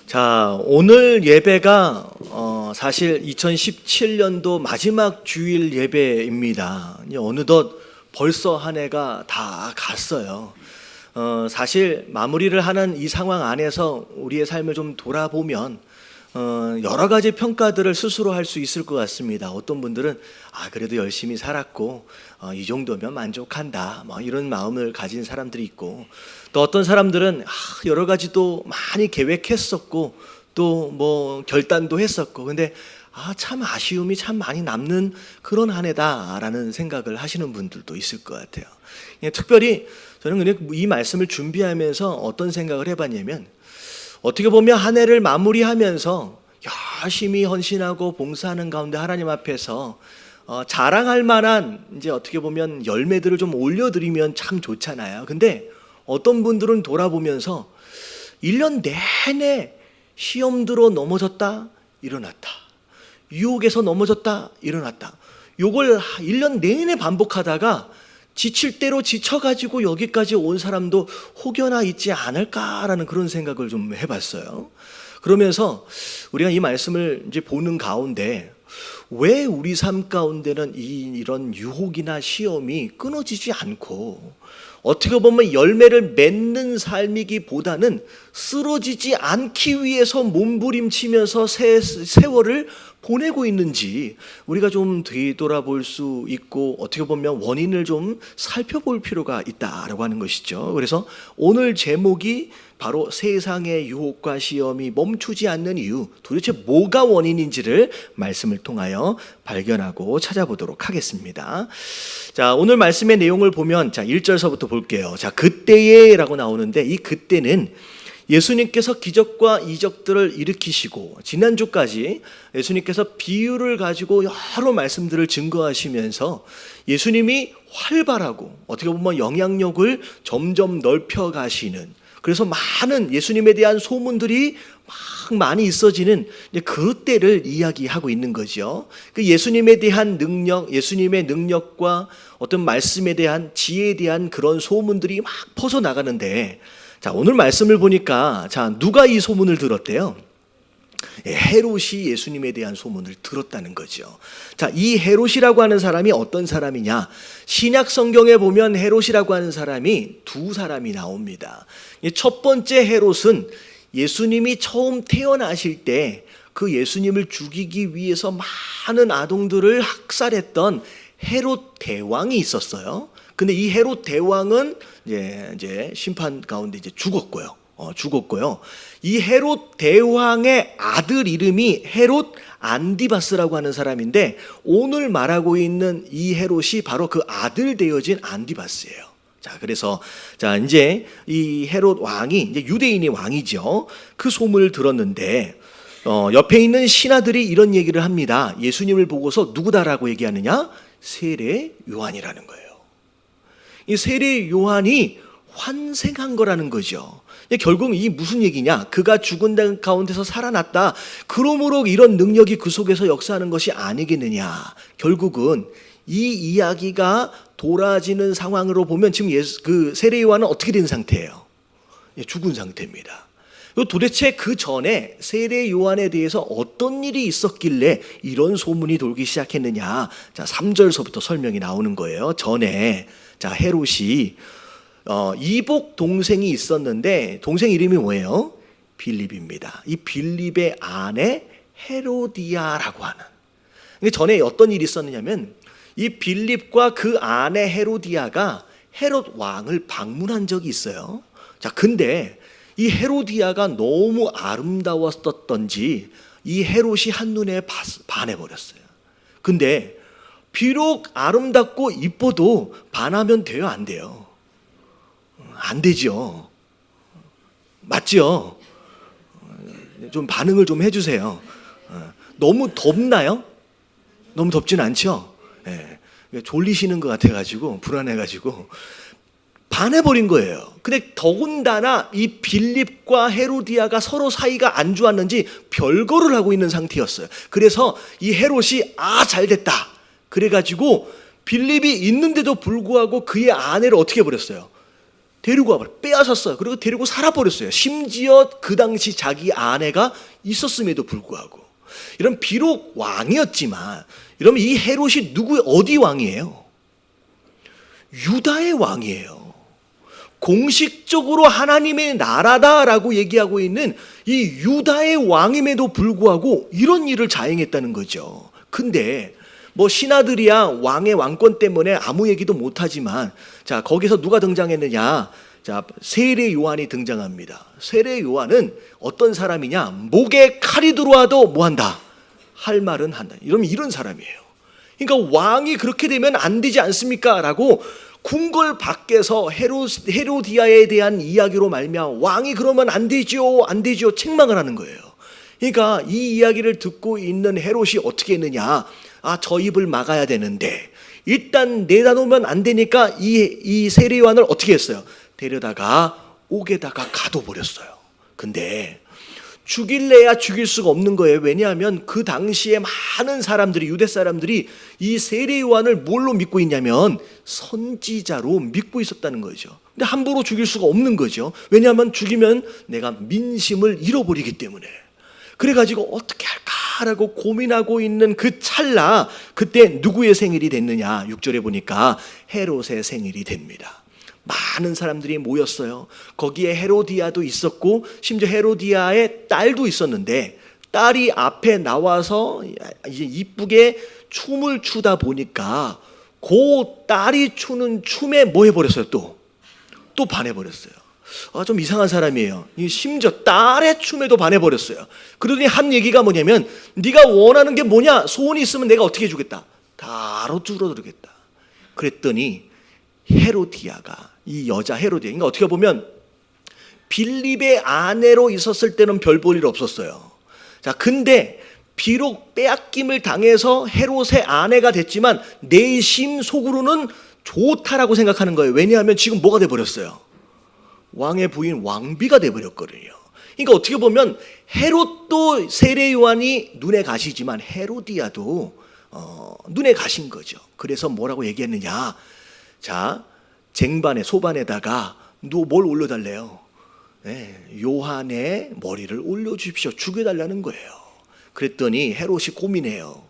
자, 오늘 예배가 사실 2017년도 마지막 주일 예배입니다. 어느덧 벌써 한 해가 다 갔어요. 사실 마무리를 하는 이 상황 안에서 우리의 삶을 좀 돌아보면 여러 가지 평가들을 스스로 할 수 있을 것 같습니다. 어떤 분들은 그래도 열심히 살았고 이 정도면 만족한다, 이런 마음을 가진 사람들이 있고, 또 어떤 사람들은 여러 가지 또 많이 계획했었고 또 결단도 했었고, 근데 참 아쉬움이 참 많이 남는 그런 한 해다라는 생각을 하시는 분들도 있을 것 같아요. 특별히 저는 그냥 이 말씀을 준비하면서 어떤 생각을 해봤냐면, 어떻게 보면 한 해를 마무리하면서 열심히 헌신하고 봉사하는 가운데 하나님 앞에서 자랑할 만한 이제 어떻게 보면 열매들을 좀 올려드리면 참 좋잖아요. 근데 어떤 분들은 돌아보면서 1년 내내 시험 들어 넘어졌다 일어났다, 유혹에서 넘어졌다 일어났다, 요걸 1년 내내 반복하다가 지칠 대로 지쳐가지고 여기까지 온 사람도 혹여나 있지 않을까라는 그런 생각을 좀 해봤어요. 그러면서 우리가 이 말씀을 이제 보는 가운데 왜 우리 삶 가운데는 이런 유혹이나 시험이 끊어지지 않고, 어떻게 보면 열매를 맺는 삶이기보다는 쓰러지지 않기 위해서 몸부림치면서 세월을 보내고 있는지 우리가 좀 되돌아볼 수 있고, 어떻게 보면 원인을 좀 살펴볼 필요가 있다라고 하는 것이죠. 그래서 오늘 제목이 바로 세상의 유혹과 시험이 멈추지 않는 이유, 도대체 뭐가 원인인지를 말씀을 통하여 발견하고 찾아보도록 하겠습니다. 자, 오늘 말씀의 내용을 보면 1절서부터 볼게요. 자, 그때에 라고 나오는데, 이 그때는 예수님께서 기적과 이적들을 일으키시고, 지난주까지 예수님께서 비유를 가지고 여러 말씀들을 증거하시면서 예수님이 활발하고 어떻게 보면 영향력을 점점 넓혀 가시는, 그래서 많은 예수님에 대한 소문들이 막 많이 있어지는 그때를 이야기하고 있는 거죠. 그 예수님에 대한 능력, 예수님의 능력과 어떤 말씀에 대한 지혜에 대한 그런 소문들이 막 퍼져나가는데, 자, 오늘 말씀을 보니까 누가 이 소문을 들었대요? 헤롯이 예수님에 대한 소문을 들었다는 거죠. 자, 이 헤롯이라고 하는 사람이 어떤 사람이냐? 신약 성경에 보면 헤롯이라고 하는 사람이 두 사람이 나옵니다. 첫 번째 헤롯은 예수님이 처음 태어나실 때 그 예수님을 죽이기 위해서 많은 아동들을 학살했던 헤롯 대왕이 있었어요. 근데 이 헤롯 대왕은 이제 심판 가운데 이제 죽었고요. 이 헤롯 대왕의 아들 이름이 헤롯 안디바스라고 하는 사람인데, 오늘 말하고 있는 이 헤롯이 바로 그 아들 되어진 안디바스예요. 자, 그래서 이제 이 헤롯 왕이 이제 유대인의 왕이죠. 그 소문을 들었는데 옆에 있는 신하들이 이런 얘기를 합니다. 예수님을 보고서 누구다라고 얘기하느냐? 세례 요한이라는 거예요. 이 세례 요한이 환생한 거라는 거죠. 결국 이 무슨 얘기냐? 그가 죽은 가운데서 살아났다, 그러므로 이런 능력이 그 속에서 역사하는 것이 아니겠느냐. 결국은 이 이야기가 돌아지는 상황으로 보면 지금 그 세례 요한은 어떻게 된 상태예요? 죽은 상태입니다. 도대체 그 전에 세례 요한에 대해서 어떤 일이 있었길래 이런 소문이 돌기 시작했느냐? 자, 3절서부터 설명이 나오는 거예요. 전에 헤롯이 이복 동생이 있었는데, 동생 이름이 뭐예요? 빌립입니다. 이 빌립의 아내 헤로디아라고 하는. 전에 어떤 일이 있었느냐면, 이 빌립과 그 아내 헤로디아가 헤롯 왕을 방문한 적이 있어요. 자, 근데 이 헤로디아가 너무 아름다웠었던지 이 헤롯이 한눈에 반해버렸어요. 근데 비록 아름답고 이뻐도 반하면 돼요, 안 돼요? 안 되죠. 맞죠? 좀 반응을 좀 해주세요. 너무 덥나요? 너무 덥진 않죠? 졸리시는 것 같아가지고, 불안해가지고 반해버린 거예요. 근데 더군다나 이 빌립과 헤로디아가 서로 사이가 안 좋았는지 별거를 하고 있는 상태였어요. 그래서 이 헤롯이 잘됐다 그래가지고 빌립이 있는데도 불구하고 그의 아내를 어떻게 해버렸어요? 데리고 와버려 빼앗았어요. 그리고 데리고 살아버렸어요. 심지어 그 당시 자기 아내가 있었음에도 불구하고. 이런 비록 왕이었지만, 이러면 이 헤롯이 어디 왕이에요? 유다의 왕이에요. 공식적으로 하나님의 나라다라고 얘기하고 있는 이 유다의 왕임에도 불구하고 이런 일을 자행했다는 거죠. 근데 신하들이야 왕의 왕권 때문에 아무 얘기도 못하지만, 자, 거기서 누가 등장했느냐? 자, 세례 요한이 등장합니다. 세례 요한은 어떤 사람이냐? 목에 칼이 들어와도 뭐한다? 할 말은 한다. 이런 사람이에요. 그러니까 왕이 그렇게 되면 안 되지 않습니까? 라고 궁궐 밖에서 헤로디아에 대한 이야기로 말미암아 왕이 그러면 안 되죠, 안 되죠 책망을 하는 거예요. 그러니까 이 이야기를 듣고 있는 헤롯이 어떻게 했느냐? 저 입을 막아야 되는데 일단 내다 놓으면 안 되니까 이 세례 요한을 어떻게 했어요? 데려다가 옥에다가 가둬버렸어요. 근데 죽일래야 죽일 수가 없는 거예요. 왜냐하면 그 당시에 많은 사람들이, 유대 사람들이 이 세례 요한을 뭘로 믿고 있냐면 선지자로 믿고 있었다는 거죠. 근데 함부로 죽일 수가 없는 거죠. 왜냐하면 죽이면 내가 민심을 잃어버리기 때문에. 그래가지고 어떻게 할까라고 고민하고 있는 그 찰나, 그때 누구의 생일이 됐느냐? 6절에 보니까 헤롯의 생일이 됩니다. 많은 사람들이 모였어요. 거기에 헤로디아도 있었고 심지어 헤로디아의 딸도 있었는데, 딸이 앞에 나와서 이제 이쁘게 춤을 추다 보니까 그 딸이 추는 춤에 뭐 해버렸어요? 또 반해버렸어요. 좀 이상한 사람이에요. 심지어 딸의 춤에도 반해버렸어요. 그러더니 한 얘기가 뭐냐면, 네가 원하는 게 뭐냐? 소원이 있으면 내가 어떻게 해주겠다? 다 알아들어주겠다. 그랬더니 헤로디아가, 이 여자 헤로디아, 그러니까 어떻게 보면 빌립의 아내로 있었을 때는 별 볼 일 없었어요. 자, 근데 비록 빼앗김을 당해서 헤롯의 아내가 됐지만 내심 속으로는 좋다라고 생각하는 거예요. 왜냐하면 지금 뭐가 돼버렸어요? 왕의 부인 왕비가 돼버렸거든요. 그러니까 어떻게 보면 헤롯도 세례 요한이 눈에 가시지만 헤로디아도 눈에 가신 거죠. 그래서 뭐라고 얘기했느냐? 자, 쟁반에, 소반에다가 뭘 올려달래요? 네, 요한의 머리를 올려주십시오. 죽여달라는 거예요. 그랬더니 헤롯이 고민해요.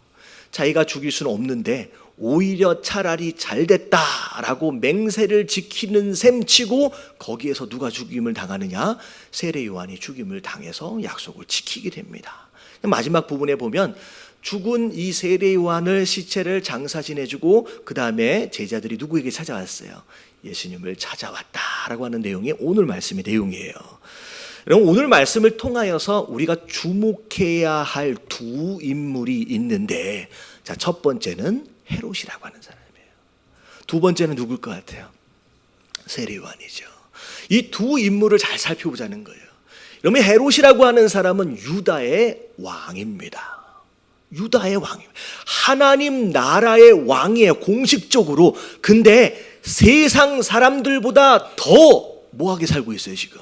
자기가 죽일 수는 없는데 오히려 차라리 잘됐다라고 맹세를 지키는 셈치고, 거기에서 누가 죽임을 당하느냐? 세례 요한이 죽임을 당해서 약속을 지키게 됩니다. 마지막 부분에 보면 죽은 이 세례 요한을 시체를 장사 지내주고 그 다음에 제자들이 누구에게 찾아왔어요? 예수님을 찾아왔다라고 하는 내용이 오늘 말씀의 내용이에요. 그럼 오늘 말씀을 통하여서 우리가 주목해야 할 두 인물이 있는데, 자, 첫 번째는 헤롯이라고 하는 사람이에요. 두 번째는 누굴 것 같아요? 세례 요한이죠. 이 두 인물을 잘 살펴보자는 거예요. 그러면 헤롯이라고 하는 사람은 유다의 왕입니다. 유다의 왕이에요. 하나님 나라의 왕이에요, 공식적으로. 근데 세상 사람들보다 더 뭐하게 살고 있어요, 지금?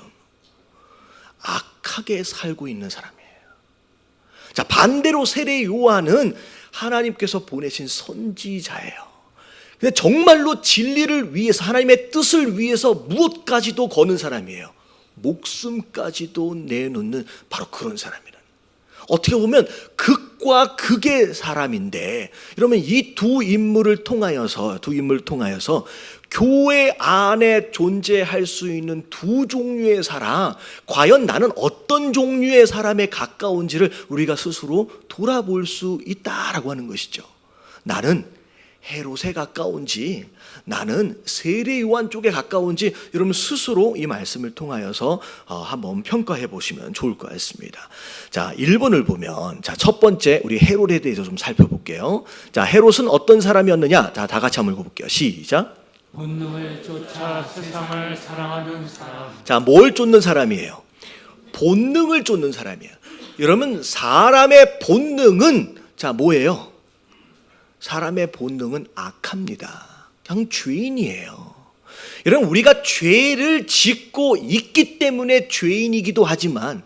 악하게 살고 있는 사람이에요. 자, 반대로 세례 요한은 하나님께서 보내신 선지자예요. 근데 정말로 진리를 위해서, 하나님의 뜻을 위해서 무엇까지도 거는 사람이에요. 목숨까지도 내놓는 바로 그런 사람이라는. 어떻게 보면 극과 극의 사람인데, 그러면 이 두 인물을 통하여서 교회 안에 존재할 수 있는 두 종류의 사람, 과연 나는 어떤 종류의 사람에 가까운지를 우리가 스스로 돌아볼 수 있다라고 하는 것이죠. 나는 헤롯에 가까운지, 나는 세례 요한 쪽에 가까운지, 여러분 스스로 이 말씀을 통하여서 한번 평가해 보시면 좋을 것 같습니다. 자, 1번을 보면, 자, 첫 번째 우리 헤롯에 대해서 좀 살펴볼게요. 자, 헤롯은 어떤 사람이었느냐? 자, 다 같이 한번 읽어볼게요. 시작. 본능을 쫓아 세상을 사랑하는 사람. 자, 뭘 쫓는 사람이에요? 본능을 쫓는 사람이에요. 여러분, 사람의 본능은 자, 뭐예요? 사람의 본능은 악합니다. 그냥 죄인이에요. 여러분, 우리가 죄를 짓고 있기 때문에 죄인이기도 하지만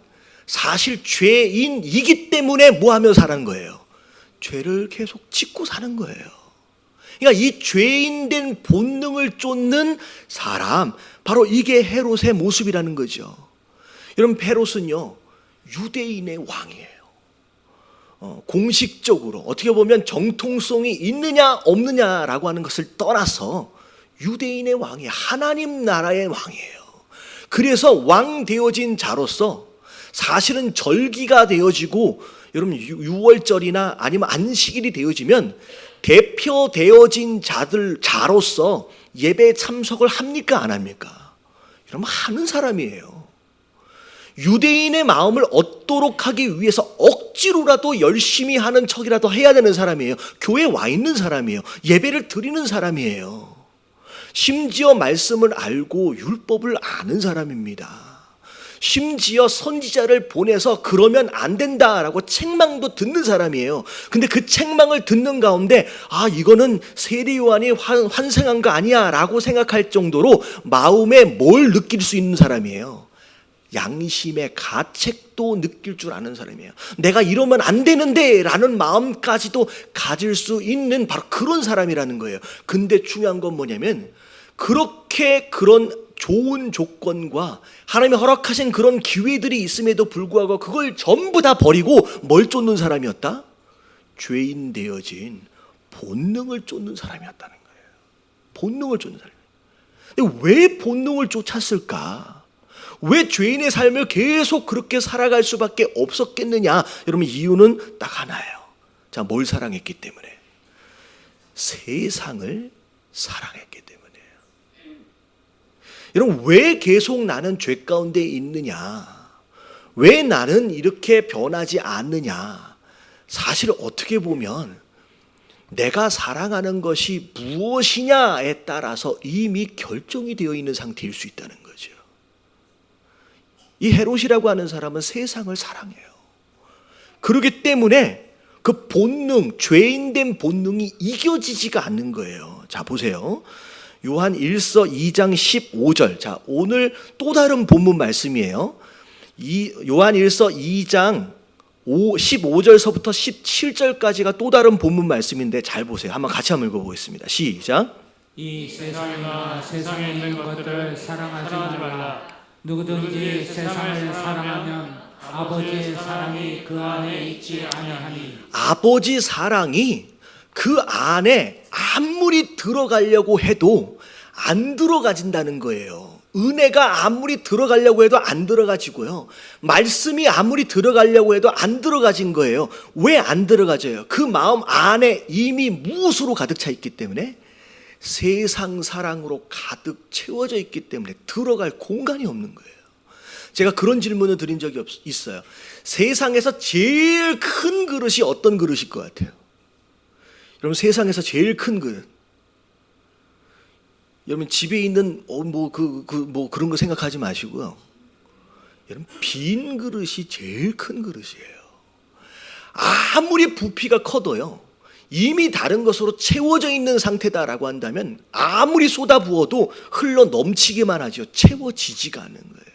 사실 죄인이기 때문에 뭐 하며 사는 거예요? 죄를 계속 짓고 사는 거예요. 그러니까 이 죄인된 본능을 쫓는 사람, 바로 이게 헤롯의 모습이라는 거죠. 여러분, 헤롯은요 유대인의 왕이에요. 공식적으로 어떻게 보면 정통성이 있느냐 없느냐라고 하는 것을 떠나서 유대인의 왕이에요. 하나님 나라의 왕이에요. 그래서 왕 되어진 자로서 사실은 절기가 되어지고, 여러분 6월절이나 아니면 안식일이 되어지면 대표되어진 자로서 예배 참석을 합니까 안 합니까? 여러분 하는 사람이에요. 유대인의 마음을 얻도록 하기 위해서 억지로라도 열심히 하는 척이라도 해야 되는 사람이에요. 교회에 와 있는 사람이에요. 예배를 드리는 사람이에요. 심지어 말씀을 알고 율법을 아는 사람입니다. 심지어 선지자를 보내서 그러면 안 된다라고 책망도 듣는 사람이에요. 근데 그 책망을 듣는 가운데 이거는 세례 요한이 환생한 거 아니야 라고 생각할 정도로 마음에 뭘 느낄 수 있는 사람이에요. 양심의 가책도 느낄 줄 아는 사람이에요. 내가 이러면 안 되는데 라는 마음까지도 가질 수 있는 바로 그런 사람이라는 거예요. 근데 중요한 건 뭐냐면, 그렇게 그런 좋은 조건과 하나님이 허락하신 그런 기회들이 있음에도 불구하고 그걸 전부 다 버리고 뭘 쫓는 사람이었다? 죄인 되어진 본능을 쫓는 사람이었다는 거예요. 본능을 쫓는 사람. 근데 왜 본능을 쫓았을까? 왜 죄인의 삶을 계속 그렇게 살아갈 수밖에 없었겠느냐? 여러분, 이유는 딱 하나예요. 자, 뭘 사랑했기 때문에? 세상을 사랑했기 때문이에요. 여러분, 왜 계속 나는 죄 가운데 있느냐? 왜 나는 이렇게 변하지 않느냐? 사실 어떻게 보면 내가 사랑하는 것이 무엇이냐에 따라서 이미 결정이 되어 있는 상태일 수 있다는 거죠. 이 헤롯이라고 하는 사람은 세상을 사랑해요. 그렇기 때문에 그 본능, 죄인된 본능이 이겨지지가 않는 거예요. 자, 보세요. 요한 1서 2장 15절. 자, 오늘 또 다른 본문 말씀이에요. 요한 1서 2장 15절서부터 17절까지가 또 다른 본문 말씀인데 잘 보세요. 한번 읽어보겠습니다. 시작. 이 세상과 세상에 있는 것들을 사랑하지 말라. 누구든지 세상을 사랑하면 아버지의 사랑이 그 안에 있지 아니하니. 아버지 사랑이 그 안에 아무리 들어가려고 해도 안 들어가진다는 거예요. 은혜가 아무리 들어가려고 해도 안 들어가지고요. 말씀이 아무리 들어가려고 해도 안 들어가진 거예요. 왜 안 들어가져요? 그 마음 안에 이미 무엇으로 가득 차 있기 때문에, 세상 사랑으로 가득 채워져 있기 때문에 들어갈 공간이 없는 거예요. 제가 그런 질문을 드린 적이 있어요. 세상에서 제일 큰 그릇이 어떤 그릇일 것 같아요? 여러분, 세상에서 제일 큰 그릇. 여러분, 집에 있는 그런 거 생각하지 마시고요. 여러분, 빈 그릇이 제일 큰 그릇이에요. 아무리 부피가 커도요, 이미 다른 것으로 채워져 있는 상태다라고 한다면 아무리 쏟아부어도 흘러 넘치기만 하죠. 채워지지가 않는 거예요.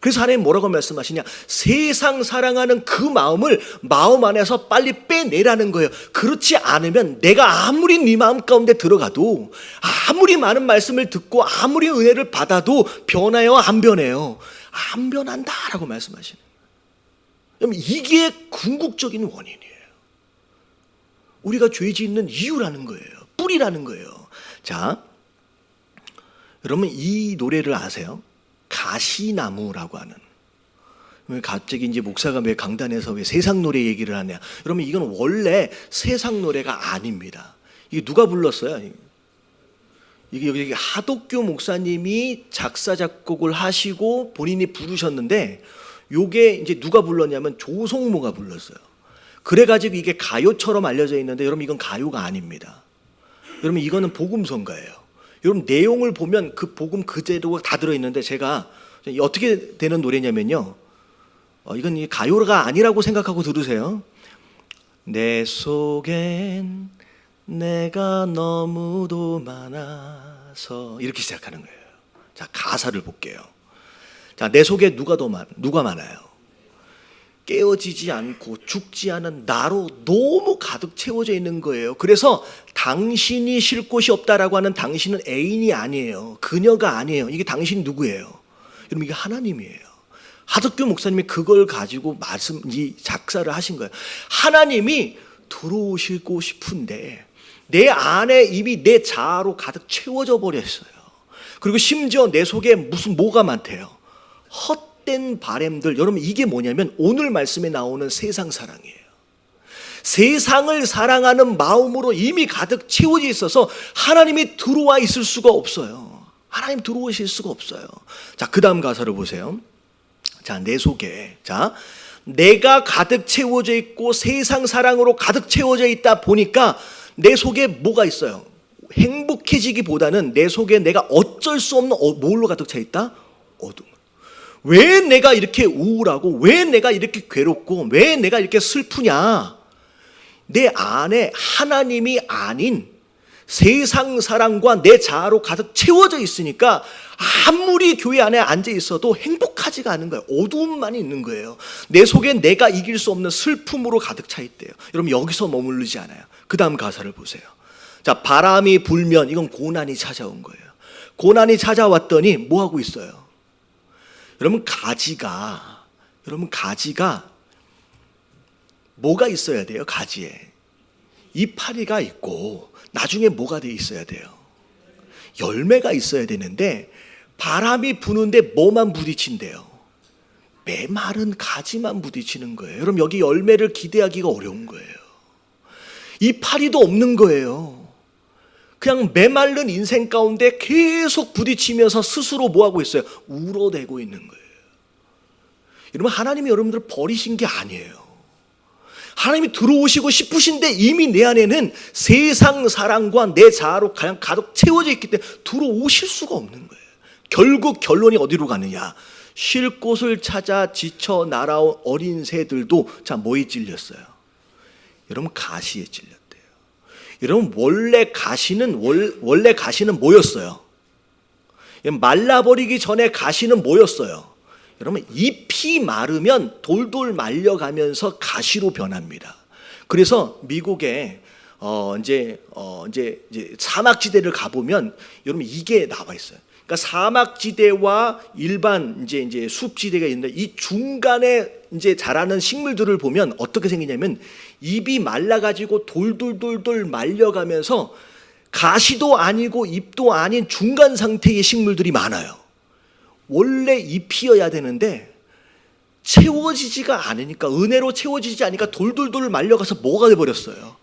그래서 하나님 뭐라고 말씀하시냐? 세상 사랑하는 그 마음을 마음 안에서 빨리 빼내라는 거예요. 그렇지 않으면 내가 아무리 네 마음 가운데 들어가도, 아무리 많은 말씀을 듣고 아무리 은혜를 받아도 변해요? 안 변해요? 안 변한다라고 말씀하시는 거예요. 이게 궁극적인 원인이에요. 우리가 죄 짓는 이유라는 거예요. 뿌리라는 거예요. 자, 여러분 이 노래를 아세요? 가시나무라고 하는. 갑자기 이제 목사가 왜 강단에서 왜 세상 노래 얘기를 하냐? 여러분, 이건 원래 세상 노래가 아닙니다. 이게 누가 불렀어요? 이게 여기 하독교 목사님이 작사 작곡을 하시고 본인이 부르셨는데, 요게 이제 누가 불렀냐면 조성모가 불렀어요. 그래가지고 이게 가요처럼 알려져 있는데, 여러분 이건 가요가 아닙니다. 여러분, 이거는 복음성가예요. 여러분, 내용을 보면 그 복음 그대로 다 들어있는데, 제가 어떻게 되는 노래냐면요, 이건 가요가 아니라고 생각하고 들으세요. 내 속엔 내가 너무도 많아서, 이렇게 시작하는 거예요. 자, 가사를 볼게요. 자, 내 속에 누가 많아요? 깨어지지 않고 죽지 않은 나로 너무 가득 채워져 있는 거예요. 그래서 당신이 쉴 곳이 없다라고 하는 당신은 애인이 아니에요. 그녀가 아니에요. 이게 당신 누구예요? 여러분, 이게 하나님이에요. 하덕규 목사님이 그걸 가지고 이 작사를 하신 거예요. 하나님이 들어오시고 싶은데 내 안에 이미 내 자아로 가득 채워져 버렸어요. 그리고 심지어 내 속에 뭐가 많대요? 헛된 바램들. 여러분, 이게 뭐냐면 오늘 말씀에 나오는 세상 사랑이에요. 세상을 사랑하는 마음으로 이미 가득 채워져 있어서 하나님이 들어와 있을 수가 없어요. 하나님 들어오실 수가 없어요. 자, 그 다음 가사를 보세요. 자, 내 속에, 자, 내가 가득 채워져 있고 세상 사랑으로 가득 채워져 있다 보니까 내 속에 뭐가 있어요? 행복해지기보다는 내 속에 내가 어쩔 수 없는 뭘로 가득 차 있다? 어둠. 왜 내가 이렇게 우울하고 왜 내가 이렇게 괴롭고 왜 내가 이렇게 슬프냐? 내 안에 하나님이 아닌 세상 사랑과 내 자아로 가득 채워져 있으니까 아무리 교회 안에 앉아 있어도 행복하지가 않은 거예요. 어두움만 있는 거예요. 내 속에 내가 이길 수 없는 슬픔으로 가득 차 있대요. 여러분, 여기서 머무르지 않아요. 그 다음 가사를 보세요. 자, 바람이 불면 이건 고난이 찾아온 거예요. 고난이 찾아왔더니 뭐 하고 있어요? 여러분, 가지가 뭐가 있어야 돼요? 가지에 이파리가 있고 나중에 뭐가 돼 있어야 돼요? 열매가 있어야 되는데 바람이 부는데 뭐만 부딪힌대요? 메마른 가지만 부딪히는 거예요. 여러분, 여기 열매를 기대하기가 어려운 거예요. 이파리도 없는 거예요. 그냥 메마른 인생 가운데 계속 부딪히면서 스스로 뭐하고 있어요? 울어대고 있는 거예요. 여러분, 하나님이 여러분들을 버리신 게 아니에요. 하나님이 들어오시고 싶으신데 이미 내 안에는 세상 사랑과 내 자아로 그냥 가득 채워져 있기 때문에 들어오실 수가 없는 거예요. 결국 결론이 어디로 가느냐? 쉴 곳을 찾아 지쳐 날아온 어린 새들도 자, 뭐에 찔렸어요? 여러분, 가시에 찔렸대요. 여러분, 원래 가시는 뭐였어요? 말라버리기 전에 가시는 뭐였어요? 여러분, 잎이 마르면 돌돌 말려가면서 가시로 변합니다. 그래서 미국에 이제 사막지대를 가보면 여러분 이게 나와 있어요. 그러니까 사막지대와 일반 이제 숲지대가 있는데 이 중간에 이제 자라는 식물들을 보면 어떻게 생기냐면 잎이 말라가지고 돌돌돌돌 말려가면서 가시도 아니고 잎도 아닌 중간 상태의 식물들이 많아요. 원래 잎이어야 되는데 채워지지가 않으니까, 은혜로 채워지지 않으니까 돌돌돌 말려가서 뭐가 돼버렸어요?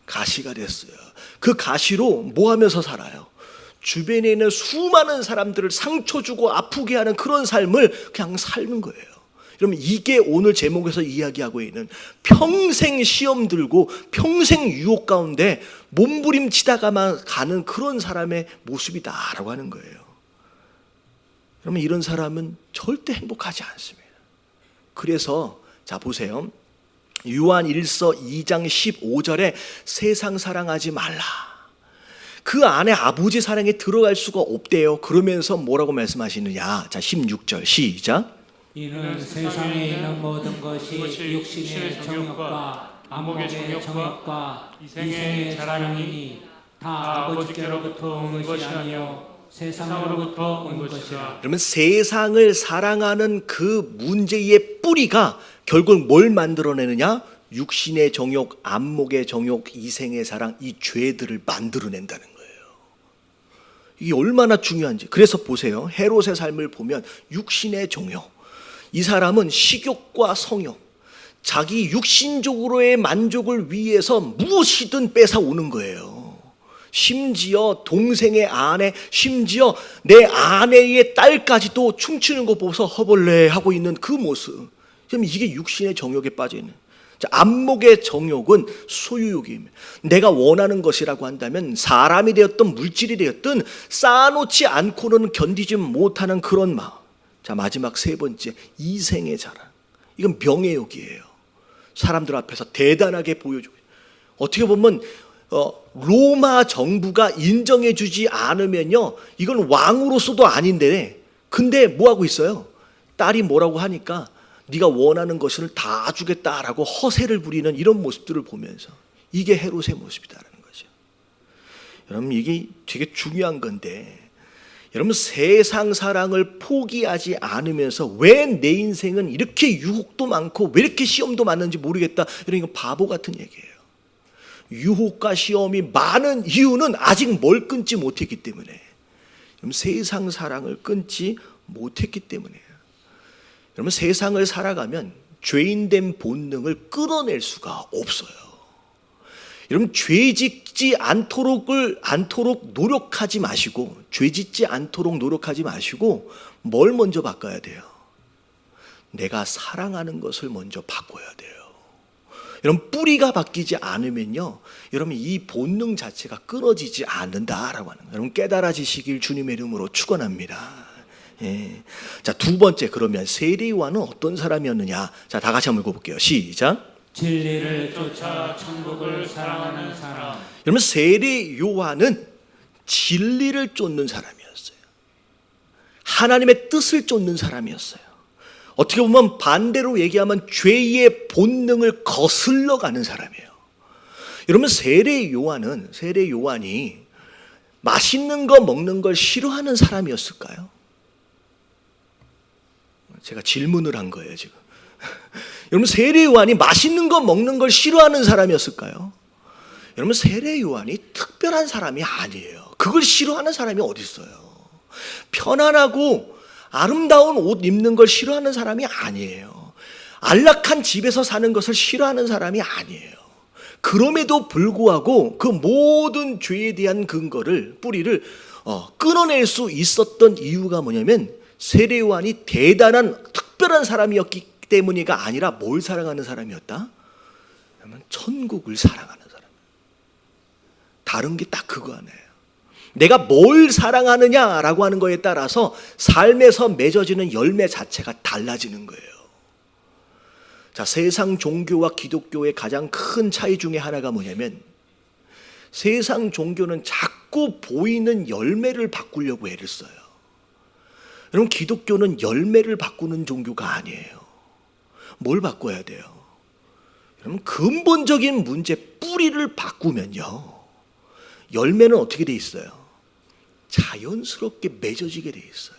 가시가 됐어요. 그 가시로 뭐 하면서 살아요? 주변에 있는 수많은 사람들을 상처 주고 아프게 하는 그런 삶을 그냥 사는 거예요. 여러분, 이게 오늘 제목에서 이야기하고 있는 평생 시험 들고 평생 유혹 가운데 몸부림치다가만 가는 그런 사람의 모습이다라고 하는 거예요. 그러면 이런 사람은 절대 행복하지 않습니다. 그래서 자, 보세요. 요한 1서 2장 15절에 세상 사랑하지 말라. 그 안에 아버지 사랑에 들어갈 수가 없대요. 그러면서 뭐라고 말씀하시느냐? 자, 16절 시작. 이는 세상에 있는 모든 것이 육신의 정욕과 안목의 정욕과 이생의 자랑이니 다 아버지께로부터 온 것이 아니요 세상으로부터 온 것이라. 그러면 세상을 사랑하는 그 문제의 뿌리가 결국 뭘 만들어내느냐? 육신의 정욕, 안목의 정욕, 이생의 사랑, 이 죄들을 만들어낸다는 거예요. 이게 얼마나 중요한지. 그래서 보세요. 헤롯의 삶을 보면 육신의 정욕, 이 사람은 식욕과 성욕, 자기 육신적으로의 만족을 위해서 무엇이든 뺏어오는 거예요. 심지어 동생의 아내, 심지어 내 아내의 딸까지도 춤추는 거 보고서 허벌레 하고 있는 그 모습. 이게 육신의 정욕에 빠져 있는. 자, 안목의 정욕은 소유욕입니다. 내가 원하는 것이라고 한다면 사람이 되었든 물질이 되었든 쌓아놓지 않고는 견디지 못하는 그런 마음. 자, 마지막 세 번째, 이생의 자랑. 이건 명예욕이에요. 사람들 앞에서 대단하게 보여주고. 어떻게 보면 로마 정부가 인정해주지 않으면요, 이건 왕으로서도 아닌데, 근데 뭐 하고 있어요? 딸이 뭐라고 하니까 네가 원하는 것을 다 주겠다라고 허세를 부리는 이런 모습들을 보면서 이게 헤롯의 모습이다라는 거죠. 여러분, 이게 되게 중요한 건데, 여러분, 세상 사랑을 포기하지 않으면서 왜 내 인생은 이렇게 유혹도 많고 왜 이렇게 시험도 많은지 모르겠다, 이런 거 바보 같은 얘기예요. 유혹과 시험이 많은 이유는 아직 뭘 끊지 못했기 때문에, 여러분, 세상 사랑을 끊지 못했기 때문에요. 여러분, 세상을 살아가면 죄인된 본능을 끊어낼 수가 없어요. 여러분, 죄 짓지 않도록 노력하지 마시고, 죄 짓지 않도록 노력하지 마시고, 뭘 먼저 바꿔야 돼요? 내가 사랑하는 것을 먼저 바꿔야 돼요. 여러분, 뿌리가 바뀌지 않으면요, 여러분, 이 본능 자체가 끊어지지 않는다라고 하는 거예요. 여러분, 깨달아지시길 주님의 이름으로 축원합니다. 예. 자, 두 번째, 그러면 세례 요한은 어떤 사람이었느냐? 자, 다 같이 한번 읽어볼게요. 시작. 진리를 쫓아 천국을 사랑하는 사람. 여러분, 세례 요한은 진리를 쫓는 사람이었어요. 하나님의 뜻을 쫓는 사람이었어요. 어떻게 보면 반대로 얘기하면 죄의 본능을 거슬러 가는 사람이에요. 여러분, 세례 요한이 맛있는 거 먹는 걸 싫어하는 사람이었을까요? 제가 질문을 한 거예요, 지금. 여러분, 세례 요한이 맛있는 거 먹는 걸 싫어하는 사람이었을까요? 여러분, 세례 요한이 특별한 사람이 아니에요. 그걸 싫어하는 사람이 어디 있어요? 편안하고 아름다운 옷 입는 걸 싫어하는 사람이 아니에요. 안락한 집에서 사는 것을 싫어하는 사람이 아니에요. 그럼에도 불구하고 그 모든 죄에 대한 뿌리를 끊어낼 수 있었던 이유가 뭐냐면, 세례 요한이 대단한 특별한 사람이었기 때문이가 아니라 뭘 사랑하는 사람이었다? 그러면 천국을 사랑하는 사람. 다른 게 딱 그거 하나예요. 내가 뭘 사랑하느냐라고 하는 거에 따라서 삶에서 맺어지는 열매 자체가 달라지는 거예요. 자, 세상 종교와 기독교의 가장 큰 차이 중에 하나가 뭐냐면, 세상 종교는 자꾸 보이는 열매를 바꾸려고 애를 써요. 여러분, 기독교는 열매를 바꾸는 종교가 아니에요. 뭘 바꿔야 돼요? 여러분, 근본적인 문제 뿌리를 바꾸면요, 열매는 어떻게 돼 있어요? 자연스럽게 맺어지게 돼 있어요.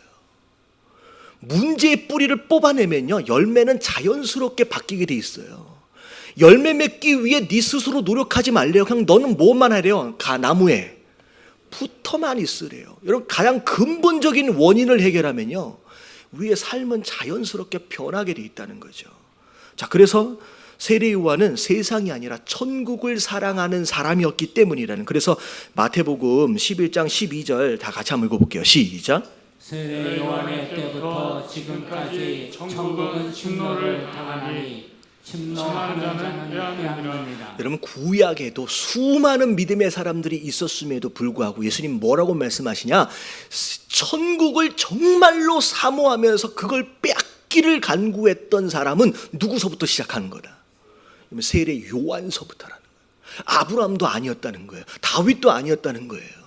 문제의 뿌리를 뽑아내면요, 열매는 자연스럽게 바뀌게 돼 있어요. 열매 맺기 위해 네 스스로 노력하지 말래요. 그냥 너는 뭐만 하래요? 나무에 붙어만 있으래요. 여러분, 가장 근본적인 원인을 해결하면요, 우리의 삶은 자연스럽게 변하게 돼 있다는 거죠. 자, 그래서 세례 요한은 세상이 아니라 천국을 사랑하는 사람이었기 때문이라는. 그래서 마태복음 11장 12절 다 같이 한번 읽어볼게요. 시작. 세례 요한의 때부터 지금까지 천국은 침노를 당하니 침노하는 자는 빼앗느니라. 여러분, 구약에도 수많은 믿음의 사람들이 있었음에도 불구하고 예수님 뭐라고 말씀하시냐? 천국을 정말로 사모하면서 그걸 빼앗기를 간구했던 사람은 누구서부터 시작하는 거다? 세례 요한서부터라는 거예요. 아브라함도 아니었다는 거예요. 다윗도 아니었다는 거예요.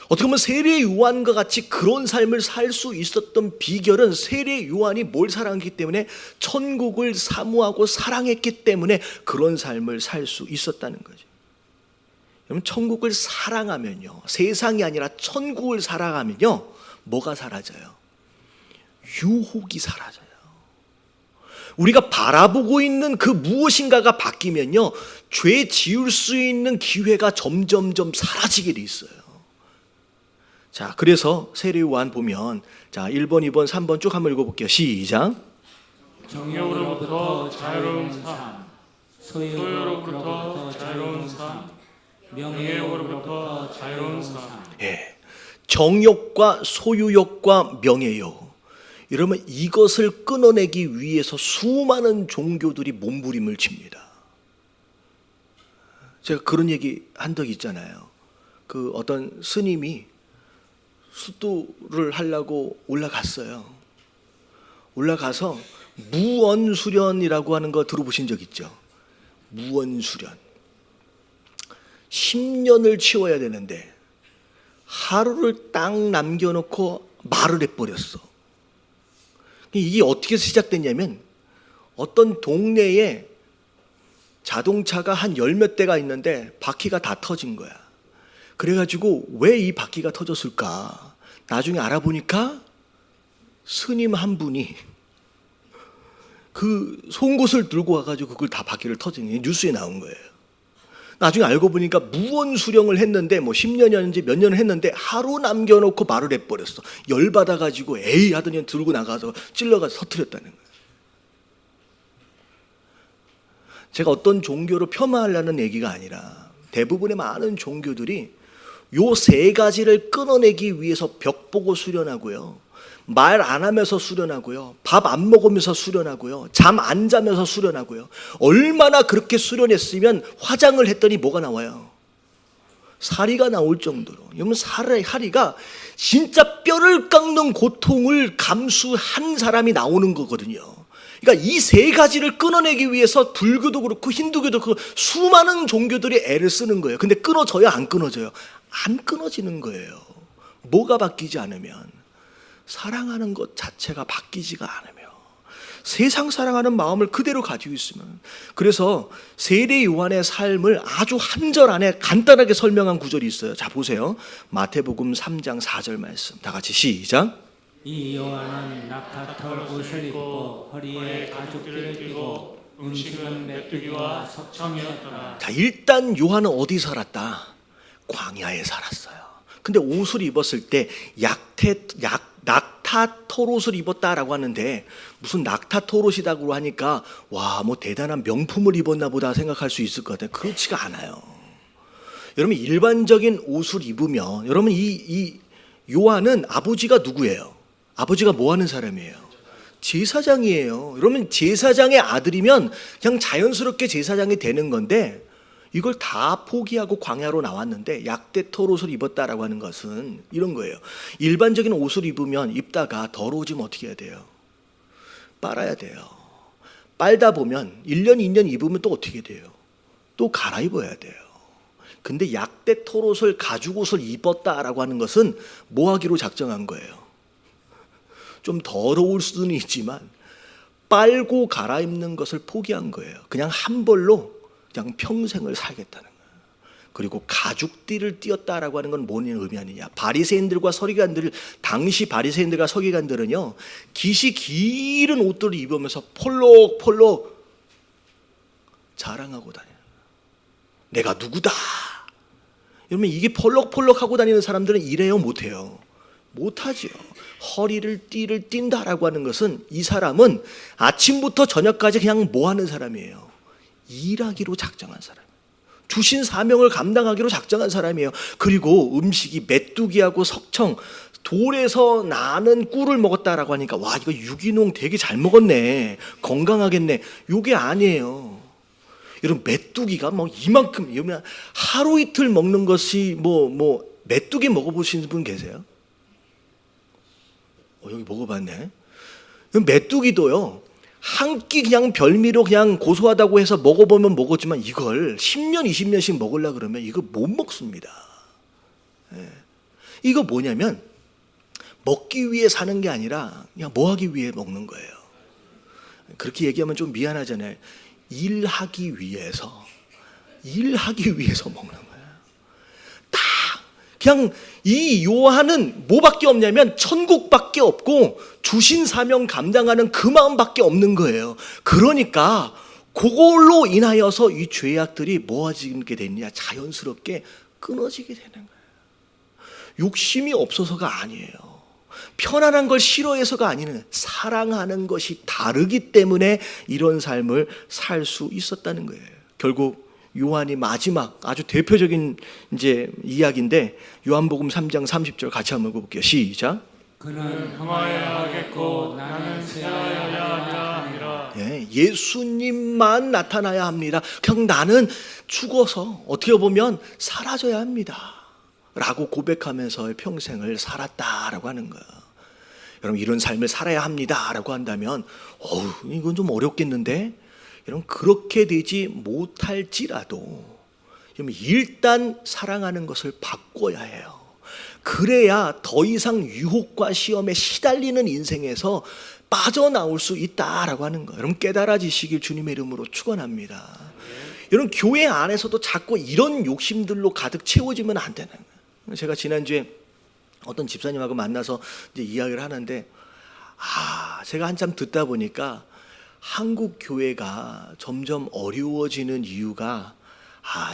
어떻게 보면 세례 요한과 같이 그런 삶을 살 수 있었던 비결은 세례 요한이 뭘 사랑했기 때문에, 천국을 사모하고 사랑했기 때문에 그런 삶을 살 수 있었다는 거죠. 여러분, 천국을 사랑하면요, 세상이 아니라 천국을 사랑하면요, 뭐가 사라져요? 유혹이 사라져요. 우리가 바라보고 있는 그 무엇인가가 바뀌면요, 죄 지을 수 있는 기회가 점점점 사라지게 돼 있어요. 자, 그래서 세례 요한 보면, 자, 1번, 2번, 3번 쭉 한번 읽어볼게요. 시작. 정욕으로부터 자유로운 삶, 소유로부터 자유로운 삶, 명예욕으로부터 자유로운 삶. 예, 정욕과 소유욕과 명예욕. 여러분, 이것을 끊어내기 위해서 수많은 종교들이 몸부림을 칩니다. 제가 그런 얘기 한 적 있잖아요. 그 어떤 스님이 수도를 하려고 올라갔어요. 올라가서 무언수련이라고 하는 거 들어보신 적 있죠? 무언수련. 10년을 치워야 되는데 하루를 딱 남겨놓고 말을 해버렸어. 이게 어떻게 시작됐냐면 어떤 동네에 자동차가 한 열 몇 대가 있는데 바퀴가 다 터진 거야. 그래가지고 왜 이 바퀴가 터졌을까? 나중에 알아보니까 스님 한 분이 그 송곳을 들고 와가지고 그걸 다 바퀴를 터진 게 뉴스에 나온 거예요. 나중에 알고 보니까 무언 수령을 했는데 뭐 10년이었는지 몇 년을 했는데 하루 남겨놓고 말을 해버렸어. 열받아가지고 에이 하더니 들고 나가서 찔러가서 터뜨렸다는 거예요. 제가 어떤 종교를 폄하하려는 얘기가 아니라 대부분의 많은 종교들이 요 세 가지를 끊어내기 위해서 벽 보고 수련하고요, 말 안 하면서 수련하고요, 밥 안 먹으면서 수련하고요, 잠 안 자면서 수련하고요. 얼마나 그렇게 수련했으면 화장을 했더니 뭐가 나와요? 사리가 나올 정도로. 여러분, 사리가 진짜 뼈를 깎는 고통을 감수한 사람이 나오는 거거든요. 그러니까 이 세 가지를 끊어내기 위해서 불교도 그렇고 힌두교도 그렇고 수많은 종교들이 애를 쓰는 거예요. 근데 끊어져요, 안 끊어져요? 안 끊어지는 거예요. 뭐가 바뀌지 않으면? 사랑하는 것 자체가 바뀌지가 않으며, 세상 사랑하는 마음을 그대로 가지고 있으면. 그래서 세례 요한의 삶을 아주 한 절 안에 간단하게 설명한 구절이 있어요. 자, 보세요. 마태복음 3장 4절 말씀. 다 같이 시작. 이 요한은 낙타털 옷을 입고 허리에 가죽띠를 띠고 음식은 메뚜기와 석청이었더라. 자, 일단 요한은 어디 살았다? 광야에 살았어요. 근데 옷을 입었을 때 낙타털 옷을 입었다라고 하는데, 무슨 낙타털 옷이라고 하니까 와, 뭐 대단한 명품을 입었나 보다 생각할 수 있을 것 같아요. 그렇지가 않아요. 여러분, 일반적인 옷을 입으면, 여러분, 이 요한은 아버지가 누구예요? 아버지가 뭐 하는 사람이에요? 제사장이에요. 여러분, 제사장의 아들이면 그냥 자연스럽게 제사장이 되는 건데, 이걸 다 포기하고 광야로 나왔는데 약대털 옷을 입었다라고 하는 것은 이런 거예요. 일반적인 옷을 입다가 더러워지면 어떻게 해야 돼요? 빨아야 돼요. 빨다 보면 1년, 2년 입으면 또 어떻게 돼요? 또 갈아입어야 돼요. 근데 약대털 옷을, 가죽 옷을 입었다라고 하는 것은 뭐 하기로 작정한 거예요? 좀 더러울 수는 있지만 빨고 갈아입는 것을 포기한 거예요. 그냥 한 벌로 그냥 평생을 살겠다는 거예요. 그리고 가죽띠를 띄었다라고 하는 건 뭔 의미하느냐? 바리새인들과 서기관들, 당시 바리새인들과 서기관들은요, 깃이 길은 옷들을 입으면서 폴록폴록 자랑하고 다녀요. 내가 누구다. 여러분, 이게 폴록폴록 하고 다니는 사람들은 이래요, 못해요? 못하죠. 띠를 띈다라고 하는 것은 이 사람은 아침부터 저녁까지 그냥 뭐 하는 사람이에요? 일하기로 작정한 사람, 주신 사명을 감당하기로 작정한 사람이에요. 그리고 음식이 메뚜기하고 석청, 돌에서 나는 꿀을 먹었다라고 하니까 와, 이거 유기농 되게 잘 먹었네, 건강하겠네. 이게 아니에요. 여러분, 메뚜기가 뭐 이만큼, 하루 이틀 먹는 것이 뭐 메뚜기 먹어보시는 분 계세요? 여기 먹어봤네. 메뚜기도요, 한 끼 그냥 별미로 그냥 고소하다고 해서 먹어보면 먹었지만 이걸 10년, 20년씩 먹으려고 그러면 이거 못 먹습니다. 이거 뭐냐면 먹기 위해 사는 게 아니라 그냥 뭐 하기 위해 먹는 거예요. 그렇게 얘기하면 좀 미안하잖아요. 일하기 위해서 먹는 거예요. 그냥 이 요한은 뭐밖에 없냐면 천국밖에 없고 주신 사명 감당하는 그 마음밖에 없는 거예요. 그러니까 그걸로 인하여서 이 죄악들이 뭐하게 됐냐? 자연스럽게 끊어지게 되는 거예요. 욕심이 없어서가 아니에요. 편안한 걸 싫어해서가 아니에요. 사랑하는 것이 다르기 때문에 이런 삶을 살 수 있었다는 거예요. 결국 요한이 마지막 아주 대표적인 이제 이야기인데, 요한복음 3장 30절 같이 한번 읽어볼게요. 시작. 그는 흥하여야 하겠고 나는 쇠하여야 하리라. 예수님만 나타나야 합니다. 그냥 나는 죽어서 어떻게 보면 사라져야 합니다 라고 고백하면서 평생을 살았다라고 하는 거예요. 여러분, 이런 삶을 살아야 합니다 라고 한다면 이건 좀 어렵겠는데, 여러분, 그렇게 되지 못할지라도 일단 사랑하는 것을 바꿔야 해요. 그래야 더 이상 유혹과 시험에 시달리는 인생에서 빠져나올 수 있다라고 하는 거예요. 여러분 깨달아지시길 주님의 이름으로 축원합니다. 여러분 교회 안에서도 자꾸 이런 욕심들로 가득 채워지면 안 되는 거예요. 제가 지난주에 어떤 집사님하고 만나서 이제 이야기를 하는데 제가 한참 듣다 보니까 한국 교회가 점점 어려워지는 이유가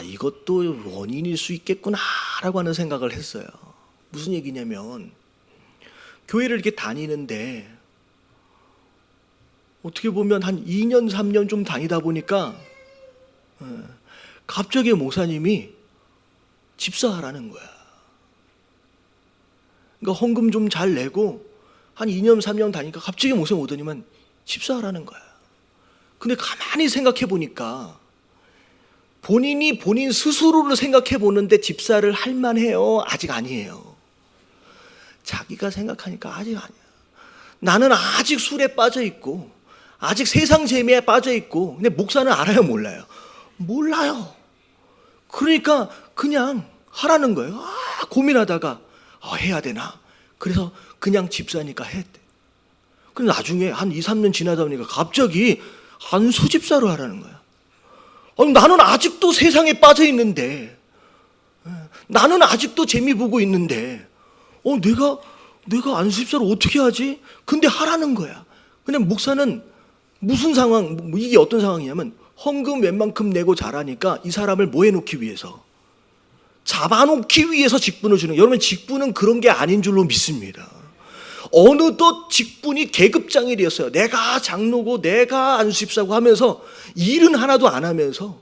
이것도 원인일 수 있겠구나라고 하는 생각을 했어요. 무슨 얘기냐면 교회를 이렇게 다니는데 어떻게 보면 한 2년 3년 좀 다니다 보니까 갑자기 목사님이 집사하라는 거야. 그러니까 헌금 좀 잘 내고 한 2년 3년 다니까 갑자기 목사님 오더니만 집사하라는 거야. 근데 가만히 생각해 보니까 본인이 본인 스스로를 생각해 보는데 집사를 할 만해요? 아직 아니에요. 자기가 생각하니까 아직 아니야. 나는 아직 술에 빠져 있고 아직 세상 재미에 빠져 있고. 근데 목사는 알아요, 몰라요? 몰라요. 그러니까 그냥 하라는 거예요. 고민하다가 해야 되나? 그래서 그냥 집사니까 했대. 근데 나중에 한 2, 3년 지나다 보니까 갑자기 안수집사로 하라는 거야. 나는 아직도 세상에 빠져 있는데, 나는 아직도 재미 보고 있는데, 내가 안수집사로 어떻게 하지? 근데 하라는 거야. 근데 목사는 무슨 상황, 이게 어떤 상황이냐면 헌금 웬만큼 내고 잘하니까 이 사람을 뭐 해놓기 위해서? 잡아놓기 위해서 직분을 주는 거예요. 여러분 직분은 그런 게 아닌 줄로 믿습니다. 어느덧 직분이 계급장이 되었어요. 내가 장로고 내가 안수집사고 하면서 일은 하나도 안 하면서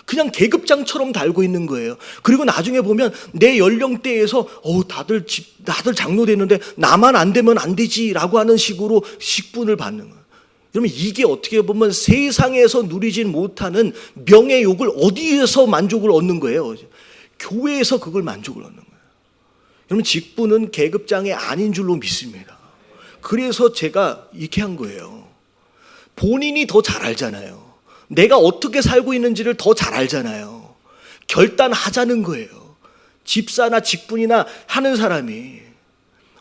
그냥 계급장처럼 달고 있는 거예요. 그리고 나중에 보면 내 연령대에서 다들 장로 됐는데 나만 안 되면 안 되지라고 하는 식으로 직분을 받는 거예요. 여러분 이게 어떻게 보면 세상에서 누리진 못하는 명예욕을 어디에서 만족을 얻는 거예요? 교회에서 그걸 만족을 얻는 거예요. 여러분 직분은 계급장애 아닌 줄로 믿습니다. 그래서 제가 이렇게 한 거예요. 본인이 더 잘 알잖아요. 내가 어떻게 살고 있는지를 더 잘 알잖아요. 결단하자는 거예요. 집사나 직분이나 하는 사람이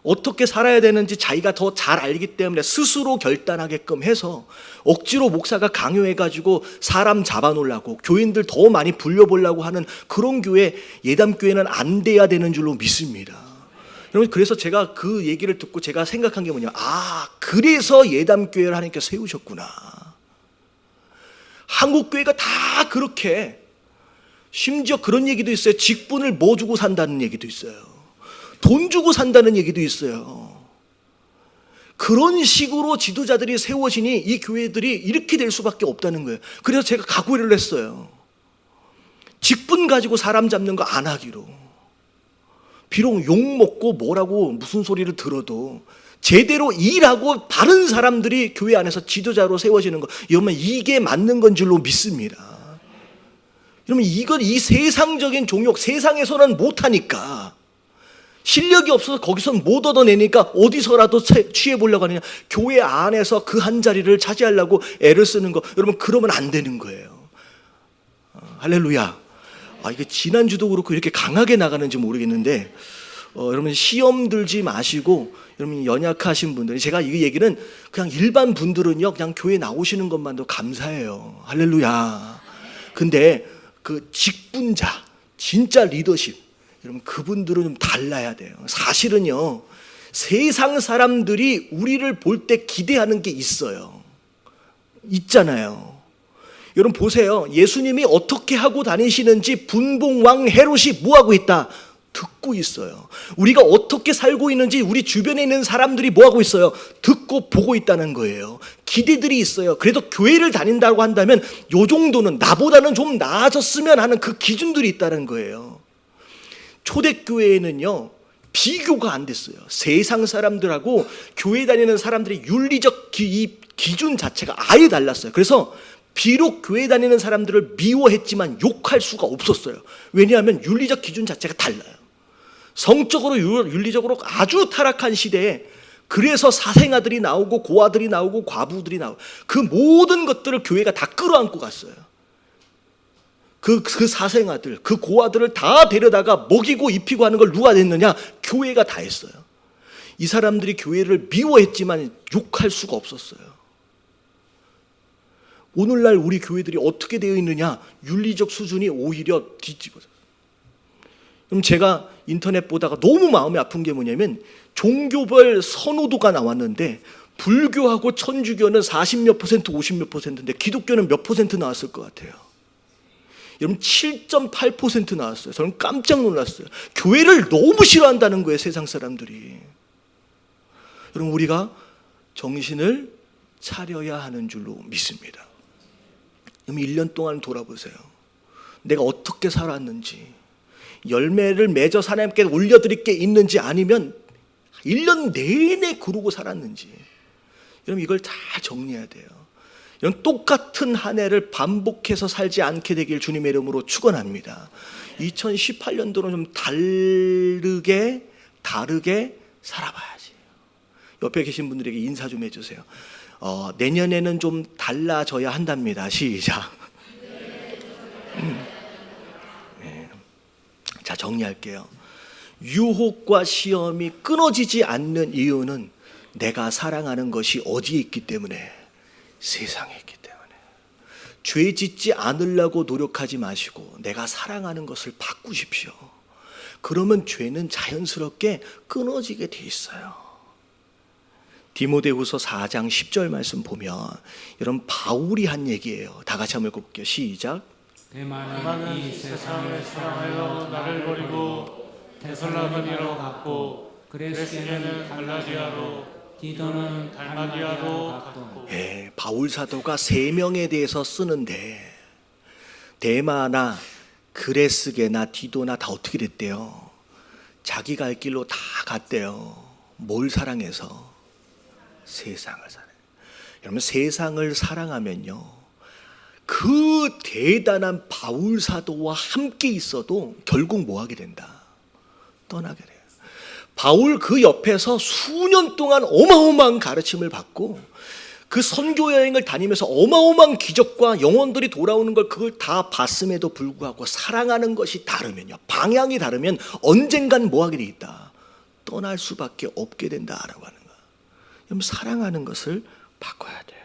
어떻게 살아야 되는지 자기가 더 잘 알기 때문에 스스로 결단하게끔 해서 억지로 목사가 강요해가지고 사람 잡아놓으려고 교인들 더 많이 불려보려고 하는 그런 교회, 예담교회는 안 돼야 되는 줄로 믿습니다. 여러분 그래서 제가 그 얘기를 듣고 제가 생각한 게 뭐냐, 그래서 예담교회를 하나님께서 세우셨구나. 한국교회가 다 그렇게, 심지어 그런 얘기도 있어요. 직분을 뭐 주고 산다는 얘기도 있어요. 돈 주고 산다는 얘기도 있어요. 그런 식으로 지도자들이 세워지니 이 교회들이 이렇게 될 수밖에 없다는 거예요. 그래서 제가 각오를 했어요. 직분 가지고 사람 잡는 거 안 하기로. 비록 욕먹고 뭐라고 무슨 소리를 들어도 제대로 일하고 바른 사람들이 교회 안에서 지도자로 세워지는 거, 여러분 이게 맞는 건 줄로 믿습니다. 여러분 이 세상적인 종욕, 세상에서는 못하니까, 실력이 없어서 거기선 못 얻어내니까 어디서라도 취해보려고 하느냐, 교회 안에서 그 한 자리를 차지하려고 애를 쓰는 거, 여러분 그러면 안 되는 거예요. 할렐루야. 이게 지난주도 그렇고 이렇게 강하게 나가는지 모르겠는데, 여러분 시험 들지 마시고, 여러분 연약하신 분들, 제가 이 얘기는 그냥 일반 분들은요 그냥 교회 나오시는 것만도 감사해요. 할렐루야. 근데 그 직분자, 진짜 리더십, 여러분 그분들은 좀 달라야 돼요. 사실은요 세상 사람들이 우리를 볼 때 기대하는 게 있잖아요. 여러분 보세요. 예수님이 어떻게 하고 다니시는지 분봉왕 헤롯이 뭐하고 있다? 듣고 있어요. 우리가 어떻게 살고 있는지 우리 주변에 있는 사람들이 뭐하고 있어요? 듣고 보고 있다는 거예요. 기대들이 있어요. 그래도 교회를 다닌다고 한다면 요 정도는 나보다는 좀 나아졌으면 하는 그 기준들이 있다는 거예요. 초대교회에는요 비교가 안 됐어요. 세상 사람들하고 교회 다니는 사람들의 윤리적 기준 자체가 아예 달랐어요. 그래서 비록 교회 다니는 사람들을 미워했지만 욕할 수가 없었어요. 왜냐하면 윤리적 기준 자체가 달라요. 성적으로 윤리적으로 아주 타락한 시대에, 그래서 사생아들이 나오고 고아들이 나오고 과부들이 나오고 그 모든 것들을 교회가 다 끌어안고 갔어요. 그 사생아들, 그 고아들을 다 데려다가 먹이고 입히고 하는 걸 누가 했느냐? 교회가 다 했어요. 이 사람들이 교회를 미워했지만 욕할 수가 없었어요. 오늘날 우리 교회들이 어떻게 되어 있느냐? 윤리적 수준이 오히려 뒤집어져요. 그럼 제가 인터넷 보다가 너무 마음이 아픈 게 뭐냐면 종교별 선호도가 나왔는데 불교하고 천주교는 40몇 %, 50몇 %인데 기독교는 몇 % 나왔을 것 같아요? 여러분 7.8% 나왔어요. 저는 깜짝 놀랐어요. 교회를 너무 싫어한다는 거예요, 세상 사람들이. 여러분 우리가 정신을 차려야 하는 줄로 믿습니다. 그럼 1년 동안 돌아보세요. 내가 어떻게 살았는지, 열매를 맺어 하나님께 올려드릴 게 있는지, 아니면 1년 내내 그러고 살았는지, 여러분 이걸 다 정리해야 돼요. 여러분 똑같은 한 해를 반복해서 살지 않게 되길 주님의 이름으로 축원합니다. 2018년도는 좀 다르게 살아봐야지. 옆에 계신 분들에게 인사 좀 해주세요. 내년에는 좀 달라져야 한답니다. 시작. 네. 자, 정리할게요. 유혹과 시험이 끊어지지 않는 이유는 내가 사랑하는 것이 어디에 있기 때문에? 세상에 있기 때문에. 죄 짓지 않으려고 노력하지 마시고 내가 사랑하는 것을 바꾸십시오. 그러면 죄는 자연스럽게 끊어지게 돼 있어요. 디모데후서 4장 10절 말씀 보면 여러분 바울이 한 얘기예요. 다 같이 한번 읽어볼게요. 시작. 대만은 이 세상을 사랑하여 나를 버리고 데살로니가로 갔고 그레스게는 갈라디아로 디도는 달마디아로 갔고. 예, 바울 사도가 3명에 대해서 쓰는데 데마나 그레스게나 디도나 다 어떻게 됐대요? 자기 갈 길로 다 갔대요. 뭘 사랑해서? 세상을 사랑해요. 여러분 세상을 사랑하면요, 그 대단한 바울 사도와 함께 있어도 결국 뭐 하게 된다? 떠나게 돼요. 바울 그 옆에서 수년 동안 어마어마한 가르침을 받고 그 선교 여행을 다니면서 어마어마한 기적과 영혼들이 돌아오는 걸 그걸 다 봤음에도 불구하고 사랑하는 것이 다르면요, 방향이 다르면 언젠간 뭐 하게 돼 있다? 떠날 수밖에 없게 된다라고 하는 거예요. 여러분 사랑하는 것을 바꿔야 돼요.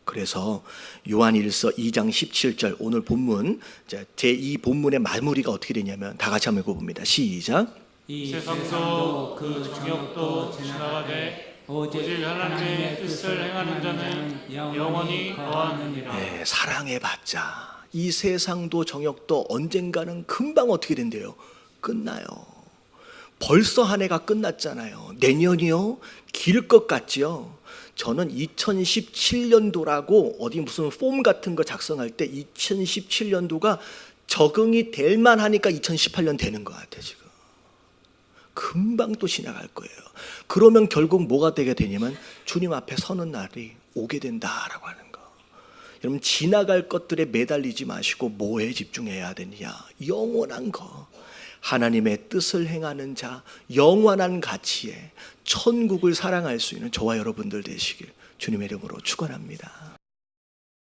그래서 요한일서 2장 17절 오늘 본문 제2 본문의 마무리가 어떻게 되냐면 다 같이 한번 읽어봅니다. 시작. 이 세상도 그 정욕도 지나가되 오직 하나님의 뜻을 행하는 자는 영원히 거하느니라. 네, 사랑해봤자 이 세상도 정욕도 언젠가는 금방 어떻게 된대요? 끝나요. 벌써 한 해가 끝났잖아요. 내년이요? 길 것 같지요? 저는 2017년도라고 어디 무슨 폼 같은 거 작성할 때 2017년도가 적응이 될 만하니까 2018년 되는 것 같아요. 지금 금방 또 지나갈 거예요. 그러면 결국 뭐가 되게 되냐면 주님 앞에 서는 날이 오게 된다라고 하는 거. 여러분 지나갈 것들에 매달리지 마시고 뭐에 집중해야 되느냐? 영원한 거, 하나님의 뜻을 행하는 자, 영원한 가치에 천국을 사랑할 수 있는 저와 여러분들 되시길 주님의 이름으로 축원합니다.